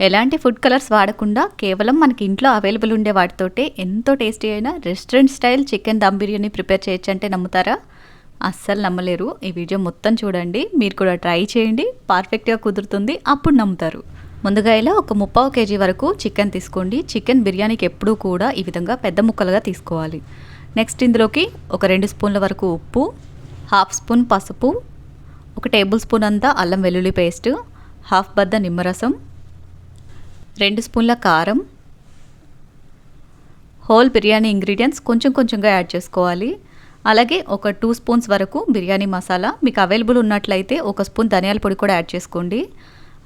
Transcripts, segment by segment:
ఎలాంటి food colours వాడకుండా కేవలం మనకి ఇంట్లో అవైలబుల్ ఉండే వాటితోటే ఎంతో టేస్టీ అయిన restaurant style chicken dum biryani prepare చేయొచ్చు అంటే నమ్ముతారా? అస్సలు నమ్మలేరు. ఈ వీడియో మొత్తం చూడండి, మీరు కూడా ట్రై చేయండి, పర్ఫెక్ట్గా కుదురుతుంది, అప్పుడు నమ్ముతారు. ముందుగా ఇలా ఒక 3/4 kg వరకు చికెన్ తీసుకోండి. చికెన్ బిర్యానీకి ఎప్పుడూ కూడా ఈ విధంగా పెద్ద ముక్కలుగా తీసుకోవాలి. నెక్స్ట్ ఇందులోకి ఒక 2 స్పూన్ల వరకు ఉప్పు, 1/2 స్పూన్ పసుపు, 1 టేబుల్ స్పూన్ అంతా అల్లం వెల్లుల్లి పేస్ట్, 1/2 బద్ద నిమ్మరసం, 2 స్పూన్ల కారం, హోల్ బిర్యానీ ఇంగ్రీడియంట్స్ కొంచెం కొంచెంగా యాడ్ చేసుకోవాలి. అలాగే ఒక 2 స్పూన్స్ వరకు బిర్యానీ మసాలా, మీకు అవైలబుల్ ఉన్నట్లయితే 1 స్పూన్ ధనియాల పొడి కూడా యాడ్ చేసుకోండి.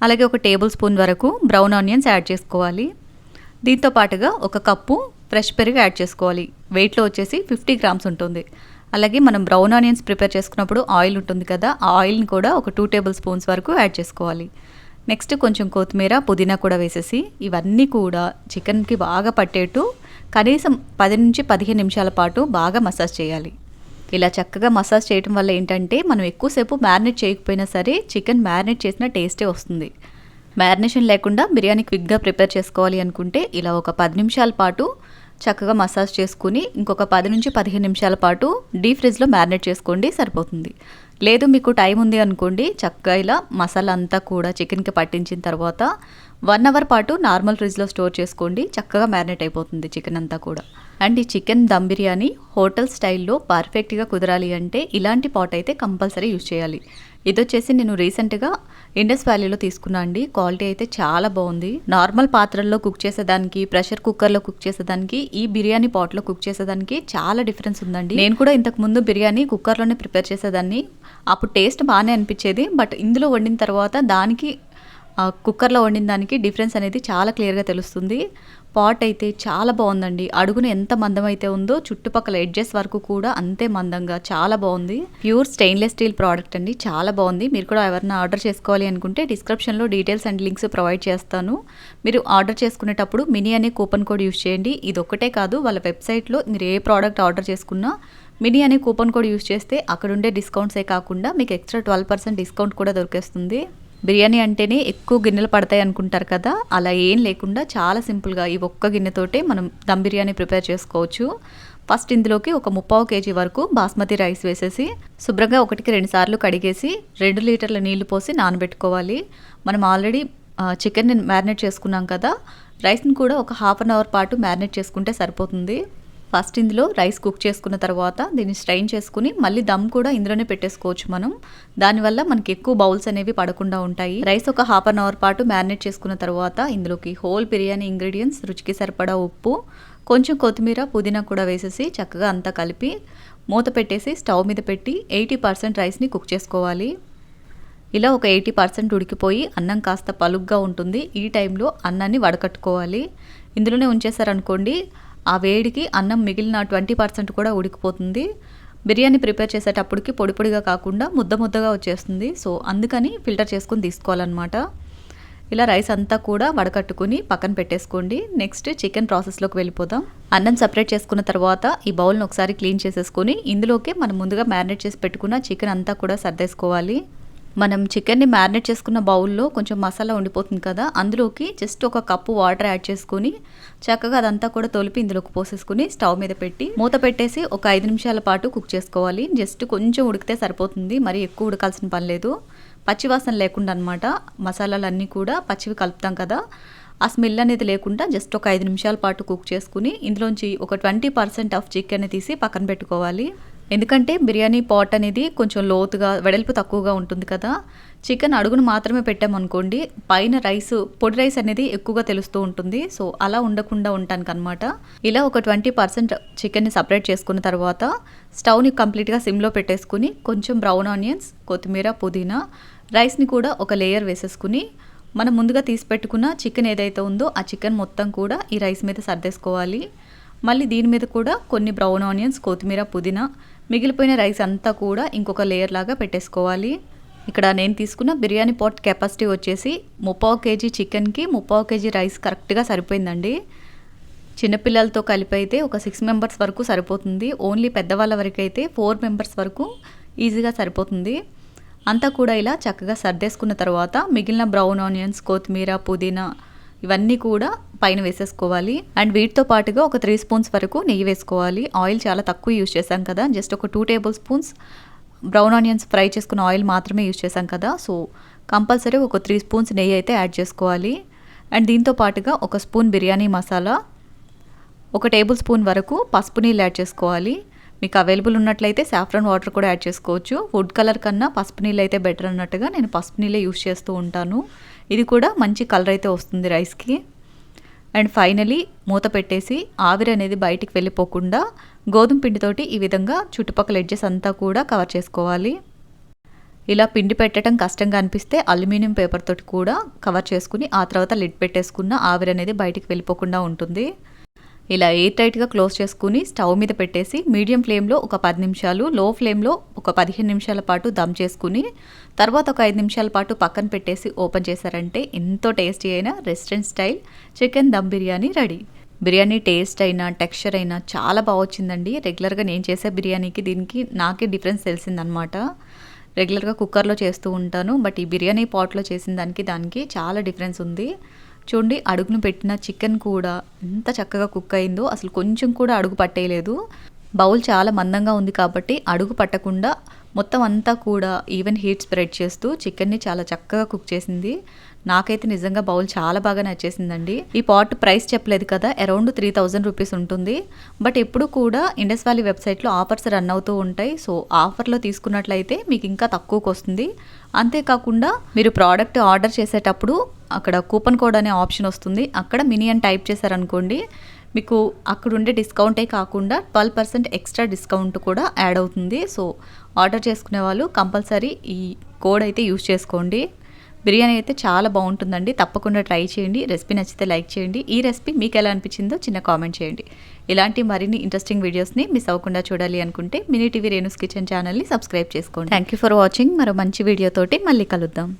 అలాగే 1 టేబుల్ స్పూన్ వరకు బ్రౌన్ ఆనియన్స్ యాడ్ చేసుకోవాలి. దీంతో పాటుగా 1 కప్పు ఫ్రెష్ పెరుగు యాడ్ చేసుకోవాలి. వెయిట్లో వచ్చేసి 50 గ్రామ్స్ ఉంటుంది. అలాగే మనం బ్రౌన్ ఆనియన్స్ ప్రిపేర్ చేసుకున్నప్పుడు ఆయిల్ ఉంటుంది కదా, ఆ ఆయిల్ని కూడా ఒక 2 టేబుల్ స్పూన్స్ వరకు యాడ్ చేసుకోవాలి. నెక్స్ట్ కొంచెం కొత్తిమీర, పుదీనా కూడా వేసేసి ఇవన్నీ కూడా చికెన్కి బాగా పట్టేట్టు కనీసం 10 నుంచి 15 నిమిషాల పాటు బాగా మసాజ్ చేయాలి. ఇలా చక్కగా మసాజ్ చేయడం వల్ల ఏంటంటే మనం ఎక్కువసేపు మ్యారినేట్ చేయకపోయినా సరే చికెన్ మ్యారినేట్ చేసిన టేస్టే వస్తుంది. మ్యారినేషన్ లేకుండా బిర్యానీ క్విక్గా ప్రిపేర్ చేసుకోవాలి అనుకుంటే ఇలా ఒక 10 నిమిషాల పాటు చక్కగా మసాజ్ చేసుకుని ఇంకొక 10 నుంచి 15 నిమిషాల పాటు డీప్ ఫ్రిడ్జ్లో మ్యారినేట్ చేసుకోండి, సరిపోతుంది. లేదు మీకు టైం ఉంది అనుకోండి, చక్కగా ఇలా మసాలా అంతా కూడా చికెన్కి పట్టించిన తర్వాత 1 అవర్ పాటు నార్మల్ ఫ్రిడ్జ్లో స్టోర్ చేసుకోండి, చక్కగా మ్యారినేట్ అయిపోతుంది చికెన్ అంతా కూడా. అండ్ ఈ చికెన్ దమ్ బిర్యానీ హోటల్ స్టైల్లో పర్ఫెక్ట్గా కుదరాలి అంటే ఇలాంటి పాట్ అయితే కంపల్సరీ యూజ్ చేయాలి. ఇది వచ్చేసి నేను రీసెంట్గా ఇండస్ వ్యాలీలో తీసుకున్నా అండి. క్వాలిటీ అయితే చాలా బాగుంది. నార్మల్ పాత్రల్లో కుక్ చేసేదానికి, ప్రెషర్ కుక్కర్లో కుక్ చేసేదానికి, ఈ బిర్యానీ పాట్లో కుక్ చేసేదానికి చాలా డిఫరెన్స్ ఉందండి. నేను కూడా ఇంతకు ముందు బిర్యానీ కుక్కర్లోనే ప్రిపేర్ చేసేదాన్ని. అప్పుడు టేస్ట్ బాగానే అనిపించేది, బట్ ఇందులో వండిన తర్వాత దానికి కుక్కర్లో వండిన దానికి డిఫరెన్స్ అనేది చాలా క్లియర్గా తెలుస్తుంది. పాట్ అయితే చాలా బాగుందండి. అడుగున ఎంత మందం అయితే ఉందో చుట్టుపక్కల ఎడ్జెస్ వరకు కూడా అంతే మందంగా చాలా బాగుంది. ప్యూర్ స్టెయిన్లెస్ స్టీల్ ప్రోడక్ట్ అండి, చాలా బాగుంది. మీరు కూడా ఎవరైనా ఆర్డర్ చేసుకోవాలి అనుకుంటే డిస్క్రిప్షన్లో డీటెయిల్స్ అండ్ లింక్స్ ప్రొవైడ్ చేస్తాను. మీరు ఆర్డర్ చేసుకునేటప్పుడు మినీ అనే కూపన్ కోడ్ యూస్ చేయండి. ఇది ఒక్కటే కాదు, వాళ్ళ వెబ్సైట్లో మీరు ఏ ప్రోడక్ట్ ఆర్డర్ చేసుకున్నా మినీ అనే కూపన్ కోడ్ యూస్ చేస్తే అక్కడ ఉండే డిస్కౌంట్సే కాకుండా మీకు ఎక్స్ట్రా 12% డిస్కౌంట్ కూడా దొరికేస్తుంది. బిర్యానీ అంటేనే ఎక్కువ గిన్నెలు పడతాయి అనుకుంటారు కదా, అలా ఏం లేకుండా చాలా సింపుల్గా ఈ ఒక్క గిన్నెతోటే మనం దమ్ బిర్యానీ ప్రిపేర్ చేసుకోవచ్చు. ఫస్ట్ ఇందులోకి ఒక 3/4 kg వరకు బాస్మతి రైస్ వేసేసి శుభ్రంగా 1కి 2 సార్లు కడిగేసి 2 లీటర్ల నీళ్లు పోసి నానబెట్టుకోవాలి. మనం ఆల్రెడీ చికెన్ని మ్యారినేట్ చేసుకున్నాం కదా, రైస్ని కూడా ఒక 1/2 అవర్ పాటు మ్యారినేట్ చేసుకుంటే సరిపోతుంది. ఫస్ట్ ఇందులో రైస్ కుక్ చేసుకున్న తర్వాత దీన్ని స్ట్రైన్ చేసుకుని మళ్ళీ దమ్ కూడా ఇందులోనే పెట్టేసుకోవచ్చు మనం. దానివల్ల మనకి ఎక్కువ బౌల్స్ అనేవి పడకుండా ఉంటాయి. రైస్ ఒక 1/2 అవర్ పాటు మ్యారినేట్ చేసుకున్న తర్వాత ఇందులోకి హోల్ బిర్యానీ ఇంగ్రీడియంట్స్, రుచికి సరిపడా ఉప్పు, కొంచెం కొత్తిమీర, పుదీనా కూడా వేసేసి చక్కగా అంతా కలిపి మూత పెట్టేసి స్టవ్ మీద పెట్టి 80% రైస్ని కుక్ చేసుకోవాలి. ఇలా ఒక 80% ఉడికిపోయి అన్నం కాస్త పలుగ్గా ఉంటుంది. ఈ టైంలో అన్నాన్ని వడకట్టుకోవాలి. ఇందులోనే ఉంచేసారనుకోండి, ఆ వేడికి అన్నం మిగిలిన 20% కూడా ఉడికిపోతుంది. బిర్యానీ ప్రిపేర్ చేసేటప్పటికి పొడి పొడిగా కాకుండా ముద్ద ముద్దగా వచ్చేస్తుంది. సో అందుకని ఫిల్టర్ చేసుకుని తీసుకోవాలన్నమాట. ఇలా రైస్ అంతా కూడా వడకట్టుకుని పక్కన పెట్టేసుకోండి. నెక్స్ట్ చికెన్ ప్రాసెస్లోకి వెళ్ళిపోదాం. అన్నం సపరేట్ చేసుకున్న తర్వాత ఈ బౌల్ని ఒకసారి క్లీన్ చేసేసుకొని ఇందులోకి మనం ముందుగా మ్యారినేట్ చేసి పెట్టుకున్న చికెన్ అంతా కూడా సర్దేసుకోవాలి. మనం చికెన్ని మ్యారినేట్ చేసుకున్న బౌల్లో కొంచెం మసాలా ఉండిపోతుంది కదా, అందులోకి జస్ట్ 1 కప్పు వాటర్ యాడ్ చేసుకుని చక్కగా అదంతా కూడా తొలిపి ఇందులోకి పోసేసుకుని స్టవ్ మీద పెట్టి మూత పెట్టేసి ఒక 5 నిమిషాల పాటు కుక్ చేసుకోవాలి. జస్ట్ కొంచెం ఉడికితే సరిపోతుంది, మరి ఎక్కువ ఉడకాల్సిన పని లేదు. పచ్చివాసన లేకుండా అనమాట. మసాలాలన్నీ కూడా పచ్చివి కలుపుతాం కదా, ఆ స్మెల్ అనేది లేకుండా జస్ట్ ఒక 5 నిమిషాల పాటు కుక్ చేసుకుని ఇందులోంచి ఒక 20% ఆఫ్ చికెన్ తీసి పక్కన పెట్టుకోవాలి. ఎందుకంటే బిర్యానీ పాట్ అనేది కొంచెం లోతుగా, వెడల్పు తక్కువగా ఉంటుంది కదా, చికెన్ అడుగును మాత్రమే పెట్టామనుకోండి పైన రైస్, పొడి రైస్ అనేది ఎక్కువగా తెలుస్తూ ఉంటుంది. సో అలా ఉండకుండా ఉండటానికి అనమాట. ఇలా ఒక 20% చికెన్ని సపరేట్ చేసుకున్న తర్వాత స్టవ్ని కంప్లీట్గా సిమ్లో పెట్టేసుకుని కొంచెం బ్రౌన్ ఆనియన్స్, కొత్తిమీర, పుదీనా, రైస్ని కూడా ఒక లేయర్ వేసేసుకుని మనం ముందుగా తీసి పెట్టుకున్న చికెన్ ఏదైతే ఉందో ఆ చికెన్ మొత్తం కూడా ఈ రైస్ మీద సర్దేసుకోవాలి. మళ్ళీ దీని మీద కూడా కొన్ని బ్రౌన్ ఆనియన్స్, కొత్తిమీర, పుదీనా, మిగిలిపోయిన రైస్ అంతా కూడా ఇంకొక లేయర్ లాగా పెట్టేసుకోవాలి. ఇక్కడ నేను తీసుకున్న బిర్యానీ పాట్ కెపాసిటీ వచ్చేసి 3/4 kg చికెన్కి 3/4 kg రైస్ కరెక్ట్గా సరిపోయిందండి. చిన్నపిల్లలతో కలిపి అయితే ఒక 6 మెంబర్స్ వరకు సరిపోతుంది. ఓన్లీ పెద్దవాళ్ళ వరకు అయితే 4 మెంబర్స్ వరకు ఈజీగా సరిపోతుంది. అంతా కూడా ఇలా చక్కగా సర్దేసుకున్న తర్వాత మిగిలిన బ్రౌన్ ఆనియన్స్, కొత్తిమీర, పుదీనా ఇవన్నీ కూడా పైన వేసేసుకోవాలి. అండ్ వీటితో పాటుగా ఒక 3 స్పూన్స్ వరకు నెయ్యి వేసుకోవాలి. ఆయిల్ చాలా తక్కువ యూజ్ చేశాం కదా, జస్ట్ ఒక 2 table spoons brown onions fry చేసుకున్న ఆయిల్ మాత్రమే యూజ్ చేశాం కదా. సో కంపల్సరీ ఒక 3 స్పూన్స్ నెయ్యి అయితే యాడ్ చేసుకోవాలి. అండ్ దీంతో పాటుగా ఒక స్పూన్ బిర్యానీ మసాలా, ఒక టేబుల్ స్పూన్ వరకు పసుపు నీళ్ళు యాడ్ చేసుకోవాలి. మీకు అవైలబుల్ ఉన్నట్లయితే సాఫ్రాన్ వాటర్ కూడా యాడ్ చేసుకోవచ్చు. ఫుడ్ కలర్ కన్నా పసుపు నీళ్ళు అయితే బెటర్ అన్నట్టుగా నేను పసుపు నీళ్ళే యూజ్ చేస్తూ ఉంటాను. ఇది కూడా మంచి కలర్ అయితే వస్తుంది రైస్కి. అండ్ ఫైనలీ మూత పెట్టేసి ఆవిరి అనేది బయటికి వెళ్ళిపోకుండా గోధుమ పిండితోటి ఈ విధంగా చుట్టుపక్కల ఎడ్జెస్ అంతా కూడా కవర్ చేసుకోవాలి. ఇలా పిండి పెట్టడం కష్టంగా అనిపిస్తే అల్యూమినియం పేపర్ తోటి కూడా కవర్ చేసుకుని ఆ తర్వాత లిడ్ పెట్టేసుకున్న ఆవిరి అనేది బయటికి వెళ్ళిపోకుండా ఉంటుంది. ఇలా ఎయిర్ టైట్గా క్లోజ్ చేసుకుని స్టవ్ మీద పెట్టేసి మీడియం ఫ్లేమ్లో ఒక 10 నిమిషాలు, లో ఫ్లేమ్లో ఒక 15 నిమిషాల పాటు దమ్ చేసుకుని తర్వాత ఒక 5 నిమిషాల పాటు పక్కన పెట్టేసి ఓపెన్ చేశారంటే ఎంతో టేస్టీ అయిన restaurant style chicken dum biryani ready. Biryani taste అయినా టెక్స్చర్ అయినా చాలా బాగా వచ్చిందండి. రెగ్యులర్గా నేను చేసే బిర్యానీకి దీనికి నాకే డిఫరెన్స్ తెలిసిందనమాట. రెగ్యులర్గా కుక్కర్లో చేస్తూ ఉంటాను, బట్ ఈ బిర్యానీ పాట్లో చేసిన దానికి చాలా డిఫరెన్స్ ఉంది. చూడండి, అడుగును పెట్టిన చికెన్ కూడా ఎంత చక్కగా కుక్ అయిందో, అసలు కొంచెం కూడా అడుగు పట్టేయలేదు. బౌల్ చాలా మందంగా ఉంది కాబట్టి అడుగు పట్టకుండా మొత్తం అంతా కూడా ఈవెన్ హీట్ స్ప్రెడ్ చేస్తూ చికెన్ని చాలా చక్కగా కుక్ చేసింది. నాకైతే నిజంగా బౌల్ చాలా బాగా నచ్చేసిందండి. ఈ పాట్ ప్రైస్ చెప్పలేదు కదా, అరౌండ్ 3000 రూపీస్ ఉంటుంది. బట్ ఎప్పుడు కూడా ఇండస్ వ్యాలీ వెబ్సైట్లో ఆఫర్స్ రన్ అవుతూ ఉంటాయి. సో ఆఫర్లో తీసుకున్నట్లయితే మీకు ఇంకా తక్కువకు వస్తుంది. అంతేకాకుండా మీరు ప్రోడక్ట్ ఆర్డర్ చేసేటప్పుడు అక్కడ కూపన్ కోడ్ అనే ఆప్షన్ వస్తుంది. అక్కడ మినీ అని టైప్ చేశారనుకోండి, మీకు అక్కడ ఉండే డిస్కౌంటే కాకుండా 12% ఎక్స్ట్రా డిస్కౌంట్ కూడా యాడ్ అవుతుంది. సో ఆర్డర్ చేసుకునే వాళ్ళు కంపల్సరీ ఈ కోడ్ అయితే యూజ్ చేసుకోండి. బిర్యానీ అయితే చాలా బాగుంటుందండి, తప్పకుండా ట్రై చేయండి. రెసిపీ నచ్చితే లైక్ చేయండి. ఈ రెసిపీ మీకు ఎలా అనిపించిందో చిన్న కామెంట్ చేయండి. ఇలాంటి మరిన్ని ఇంట్రెస్టింగ్ వీడియోస్ని మిస్ అవ్వకుండా చూడాలి అనుకుంటే మినీ టీవీ రేణుస్ కిచెన్ ఛానల్ని సబ్స్క్రైబ్ చేసుకోండి. Thank you for watching. మరో మంచి వీడియోతోటి మళ్ళీ కలుద్దాం.